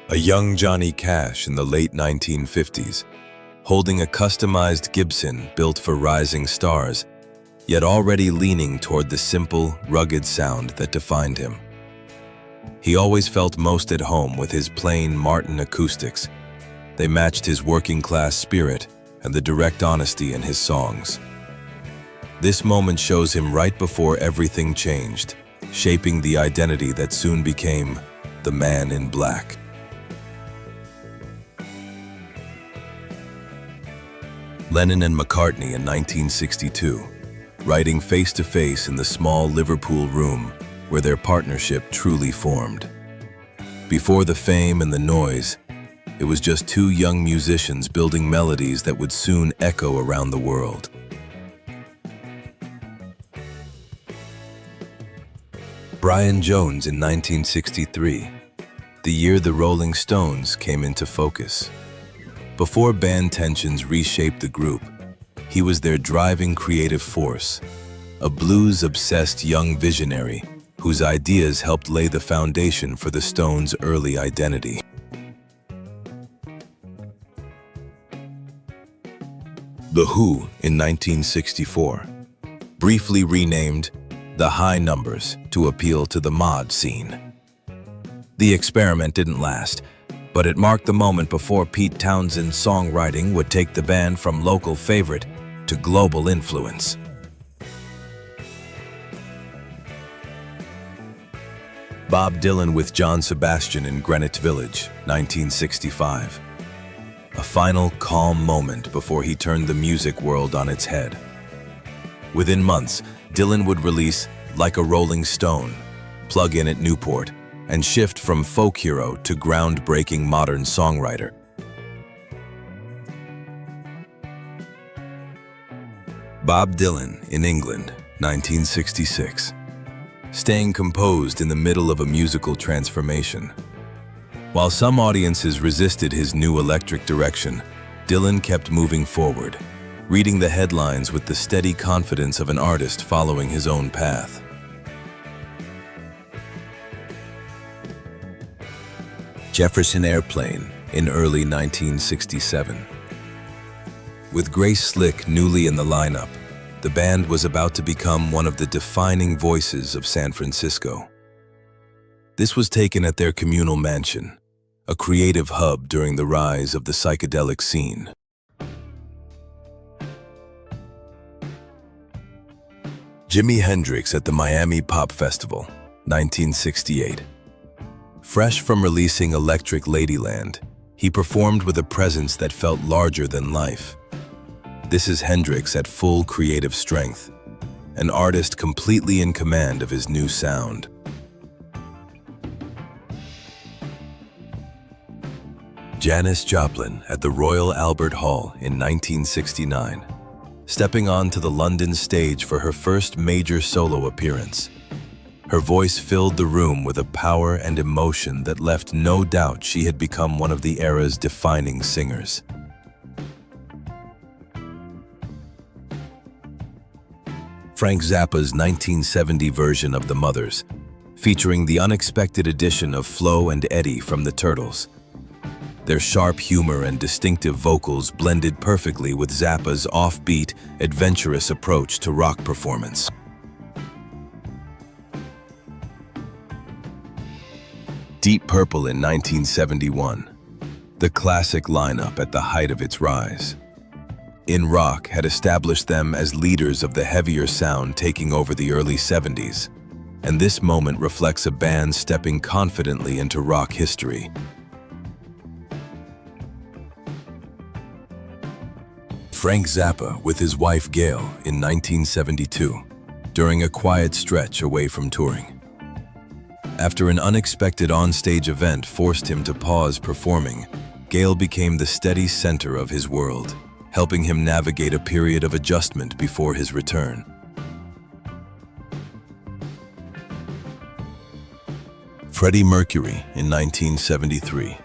A young Johnny Cash in the late 1950s, holding a customized Gibson built for rising stars, yet already leaning toward the simple, rugged sound that defined him. He always felt most at home with his plain Martin acoustics. They matched his working-class spirit and the direct honesty in his songs. This moment shows him right before everything changed, shaping the identity that soon became the Man in Black. Lennon and McCartney in 1962, writing face-to-face in the small Liverpool room where their partnership truly formed. Before the fame and the noise, it was just two young musicians building melodies that would soon echo around the world. Brian Jones in 1963, the year the Rolling Stones came into focus. Before band tensions reshaped the group, he was their driving creative force, a blues-obsessed young visionary whose ideas helped lay the foundation for the Stones' early identity. The Who in 1964, briefly renamed the High Numbers to appeal to the mod scene. The experiment didn't last, but it marked the moment before Pete Townshend's songwriting would take the band from local favorite to global influence. Bob Dylan with John Sebastian in Greenwich Village, 1965. A final calm moment before he turned the music world on its head. Within months, Dylan would release Like a Rolling Stone, Plug In at Newport, and shift from folk hero to groundbreaking modern songwriter. Bob Dylan in England, 1966. Staying composed in the middle of a musical transformation. While some audiences resisted his new electric direction, Dylan kept moving forward, reading the headlines with the steady confidence of an artist following his own path. Jefferson Airplane in early 1967. With Grace Slick newly in the lineup, the band was about to become one of the defining voices of San Francisco. This was taken at their communal mansion, a creative hub during the rise of the psychedelic scene. Jimi Hendrix at the Miami Pop Festival, 1968. Fresh from releasing Electric Ladyland, he performed with a presence that felt larger than life. This is Hendrix at full creative strength, an artist completely in command of his new sound. Janis Joplin at the Royal Albert Hall in 1969, stepping onto the London stage for her first major solo appearance. Her voice filled the room with a power and emotion that left no doubt she had become one of the era's defining singers. Frank Zappa's 1970 version of The Mothers, featuring the unexpected addition of Flo and Eddie from the Turtles. Their sharp humor and distinctive vocals blended perfectly with Zappa's offbeat, adventurous approach to rock performance. Deep Purple in 1971, the classic lineup at the height of its rise. In Rock had established them as leaders of the heavier sound taking over the early 70s, and this moment reflects a band stepping confidently into rock history. Frank Zappa with his wife Gail in 1972, during a quiet stretch away from touring. After an unexpected onstage event forced him to pause performing, Gail became the steady center of his world, helping him navigate a period of adjustment before his return. Freddie Mercury in 1973,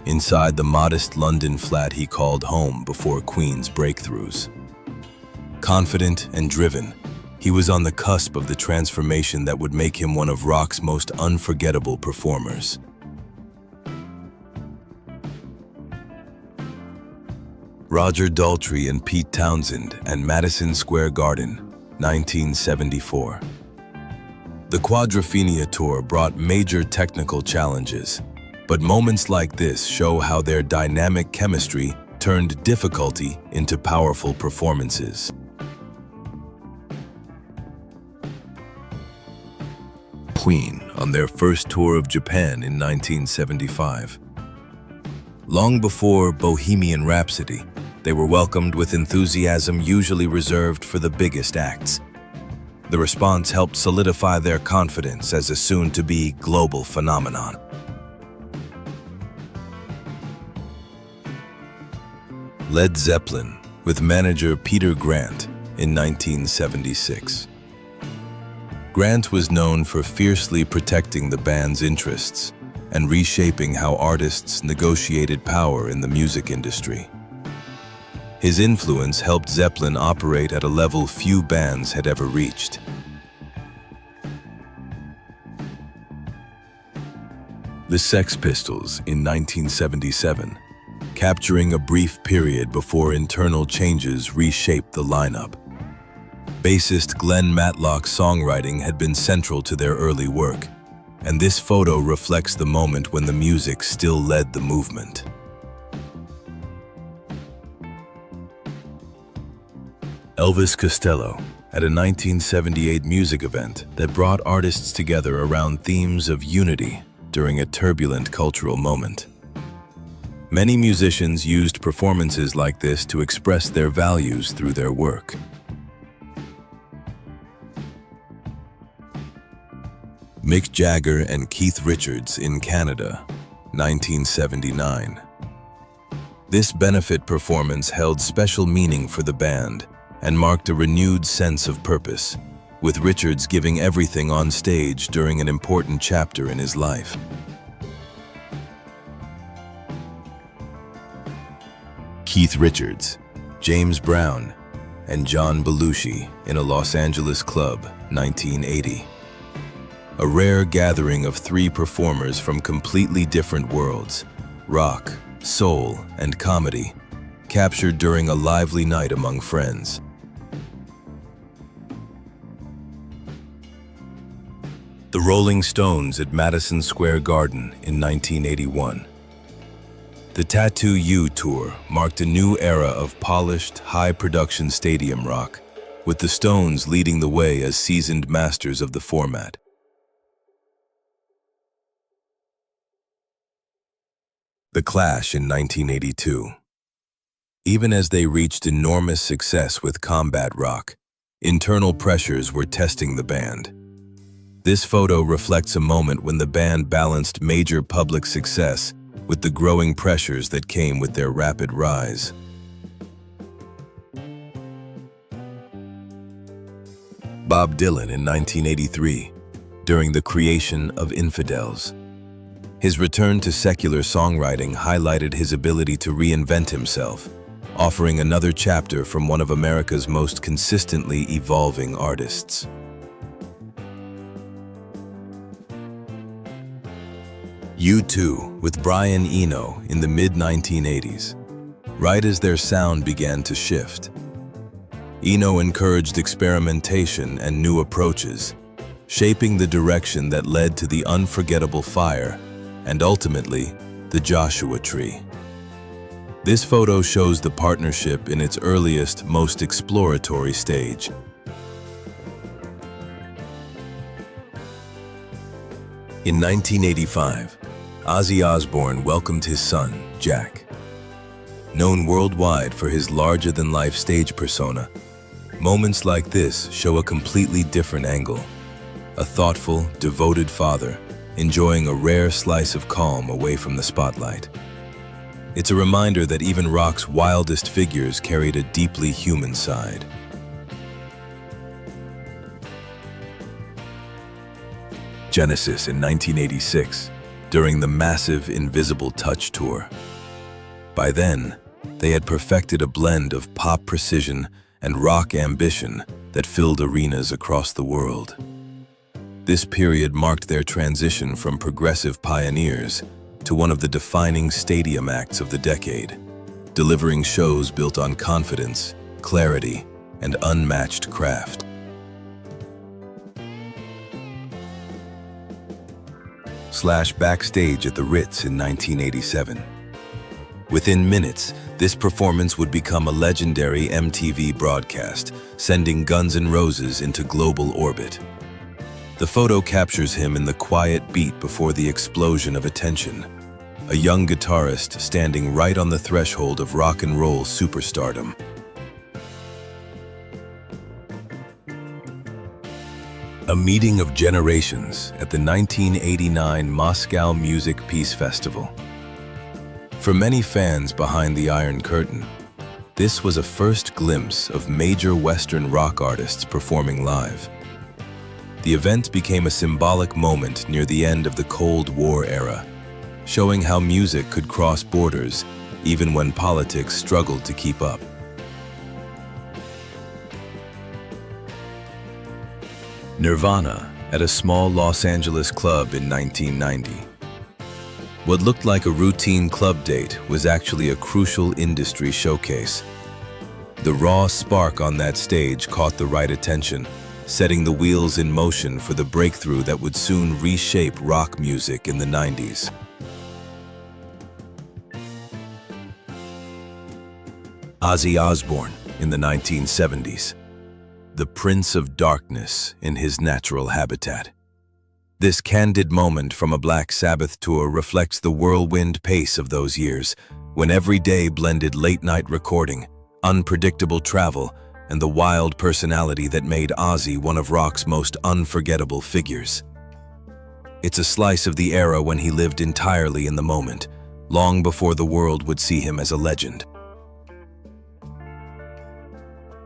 inside the modest London flat he called home before Queen's breakthroughs. Confident and driven, he was on the cusp of the transformation that would make him one of rock's most unforgettable performers. Roger Daltrey and Pete Townsend at Madison Square Garden, 1974. The Quadrophenia Tour brought major technical challenges, but moments like this show how their dynamic chemistry turned difficulty into powerful performances. Queen on their first tour of Japan in 1975. Long before Bohemian Rhapsody, they were welcomed with enthusiasm usually reserved for the biggest acts. The response helped solidify their confidence as a soon-to-be global phenomenon. Led Zeppelin with manager Peter Grant in 1976. Grant was known for fiercely protecting the band's interests and reshaping how artists negotiated power in the music industry. His influence helped Zeppelin operate at a level few bands had ever reached. The Sex Pistols in 1977, capturing a brief period before internal changes reshaped the lineup. Bassist Glenn Matlock's songwriting had been central to their early work, and this photo reflects the moment when the music still led the movement. Elvis Costello at a 1978 music event that brought artists together around themes of unity during a turbulent cultural moment. Many musicians used performances like this to express their values through their work. Mick Jagger and Keith Richards in Canada, 1979. This benefit performance held special meaning for the band and marked a renewed sense of purpose, with Richards giving everything on stage during an important chapter in his life. Keith Richards, James Brown, and John Belushi in a Los Angeles club, 1980. A rare gathering of three performers from completely different worlds, rock, soul, and comedy, captured during a lively night among friends. The Rolling Stones at Madison Square Garden in 1981. The Tattoo You Tour marked a new era of polished, high-production stadium rock, with the Stones leading the way as seasoned masters of the format. The Clash in 1982. Even as they reached enormous success with combat rock, internal pressures were testing the band. This photo reflects a moment when the band balanced major public success with the growing pressures that came with their rapid rise. Bob Dylan in 1983, during the creation of Infidels. His return to secular songwriting highlighted his ability to reinvent himself, offering another chapter from one of America's most consistently evolving artists. U2 with Brian Eno in the mid-1980s, right as their sound began to shift. Eno encouraged experimentation and new approaches, shaping the direction that led to the unforgettable Fire and ultimately the Joshua Tree. This photo shows the partnership in its earliest, most exploratory stage. In 1985, Ozzy Osbourne welcomed his son, Jack. Known worldwide for his larger-than-life stage persona, moments like this show a completely different angle. A thoughtful, devoted father, enjoying a rare slice of calm away from the spotlight. It's a reminder that even rock's wildest figures carried a deeply human side. Genesis in 1986, during the massive Invisible Touch tour. By then, they had perfected a blend of pop precision and rock ambition that filled arenas across the world. This period marked their transition from progressive pioneers to one of the defining stadium acts of the decade. delivering shows built on confidence, clarity, and unmatched craft. Backstage at the Ritz in 1987. Within minutes, this performance would become a legendary MTV broadcast, sending Guns N' Roses into global orbit. The photo captures him in the quiet beat before the explosion of attention, a young guitarist standing right on the threshold of rock and roll superstardom. A meeting of generations at the 1989 Moscow Music Peace Festival. For many fans behind the Iron Curtain, this was a first glimpse of major Western rock artists performing live. The event became a symbolic moment near the end of the Cold War era, showing how music could cross borders even when politics struggled to keep up. Nirvana at a small Los Angeles club in 1990. What looked like a routine club date was actually a crucial industry showcase. The raw spark on that stage caught the right attention, setting the wheels in motion for the breakthrough that would soon reshape rock music in the 90s. Ozzy Osbourne in the 1970s. The Prince of Darkness in his natural habitat. This candid moment from a Black Sabbath tour reflects the whirlwind pace of those years, when every day blended late-night recording, unpredictable travel, and the wild personality that made Ozzy one of rock's most unforgettable figures. It's a slice of the era when he lived entirely in the moment, long before the world would see him as a legend.